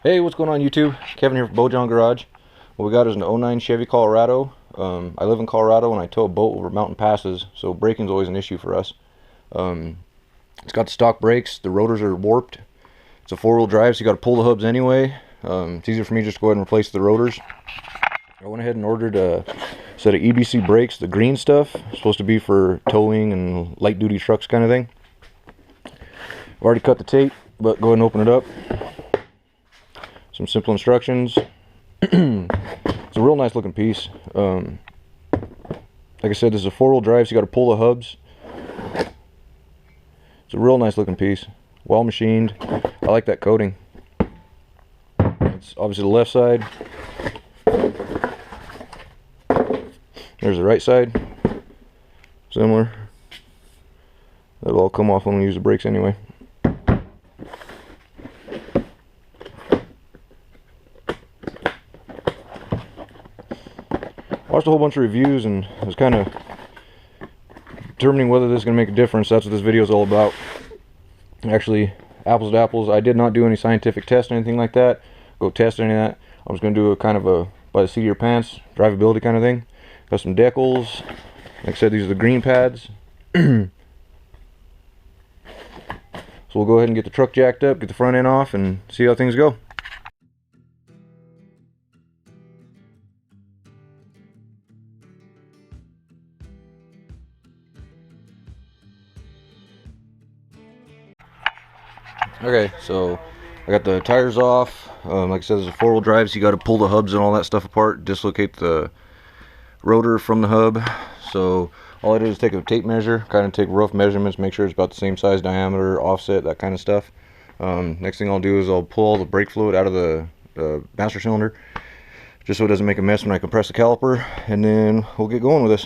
Hey, what's going on YouTube? Kevin here from Bojon Garage. What we got is an '09 Chevy Colorado. I live in Colorado and I tow a boat over mountain passes, so braking's always an issue for us. It's got the stock brakes, the rotors are warped. It's a four-wheel drive, so you got to pull the hubs anyway. It's easier for me just to go ahead and replace the rotors. I went ahead and ordered a set of EBC brakes, the green stuff. It's supposed to be for towing and light-duty trucks kind of thing. I've already cut the tape, but go ahead and open it up. Some simple instructions. It's a real nice looking piece. Like I said, this is a four-wheel drive, so you got to pull the hubs. It's a real nice looking piece, well machined. I like that coating. It's obviously the left side. There's the right side. Similar. That'll all come off when we use the brakes anyway. Watched a whole bunch of reviews and was kind of determining whether this is going to make a difference. That's what this video is all about. Actually, apples to apples. I did not do any scientific tests or anything like that. Go test any of that. I was going to do a kind of a by the seat of your pants drivability kind of thing. Got some decals. Like I said, these are the green pads. So we'll go ahead and get the truck jacked up, get the front end off, and see how things go. Okay, so I got the tires off. Like I said, there's a four-wheel drive, so you got to pull the hubs and all that stuff apart, dislocate the rotor from the hub. So all I did is take a tape measure, kind of take rough measurements, make sure it's about the same size, diameter, offset, that kind of stuff. Next thing I'll do is I'll pull all the brake fluid out of the master cylinder, just so it doesn't make a mess when I compress the caliper, and then we'll get going with this.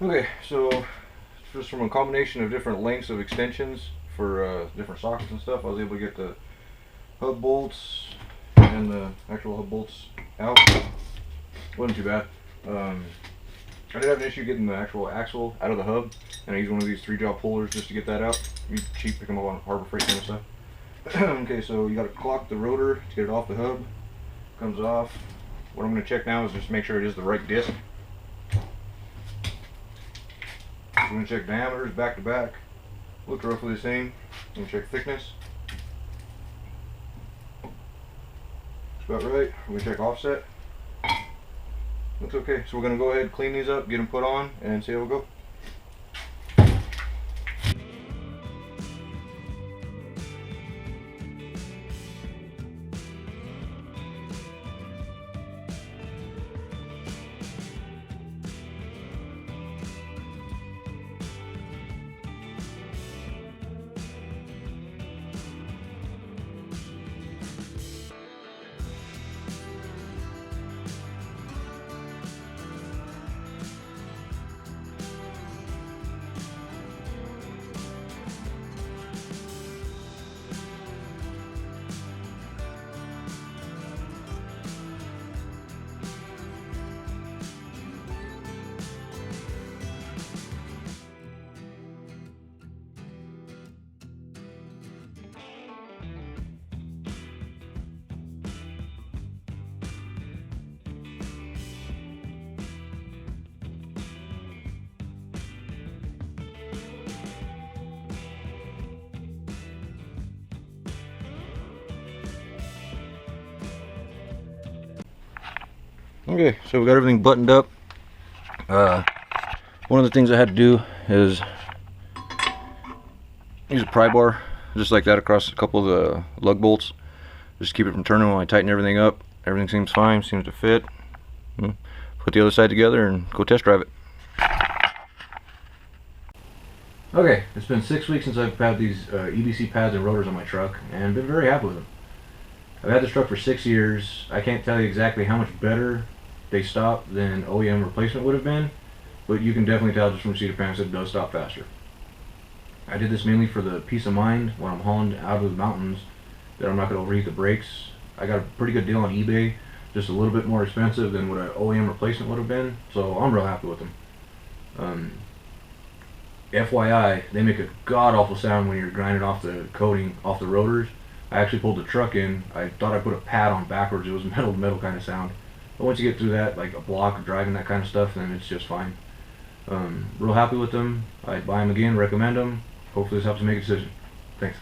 Okay, so just from a combination of different lengths of extensions for different sockets and stuff, I was able to get the hub bolts and the actual hub bolts out. Wasn't too bad. I did have an issue getting the actual axle out of the hub, and I used one of these 3-jaw pullers just to get that out. You cheap, pick them up on Harbor Freight kind of stuff. Okay, so you got to clock the rotor to get it off the hub. Comes off. What I'm going to check now is just make sure it is the right disc. We're going to check diameters back to back. Look roughly the same. We're going to check thickness. It's about right. We're going to check offset. Looks okay. So we're going to go ahead and clean these up, get them put on, and see how we go. Okay, so we got everything buttoned up. One of the things I had to do is use a pry bar, just like that, across a couple of the lug bolts, just to keep it from turning when I tighten everything up. Everything seems fine, seems to fit. Put the other side together and go test drive it. Okay, it's been 6 weeks since I've had these EBC pads and rotors on my truck, and been very happy with them. I've had this truck for 6 years. I can't tell you exactly how much better they stop than OEM replacement would have been, but you can definitely tell just from seat of pants that it does stop faster. I did this mainly for the peace of mind when I'm hauling out of the mountains that I'm not going to overheat the brakes. I got a pretty good deal on eBay, just a little bit more expensive than what an OEM replacement would have been, so I'm real happy with them. FYI, they make a god-awful sound when you're grinding off the coating off the rotors. I actually pulled the truck in. I thought I put a pad on backwards. It was metal to metal kind of sound. But once you get through that, like a block, driving that kind of stuff, then it's just fine. Real happy with them. I'd buy them again, recommend them. Hopefully this helps you make a decision. Thanks.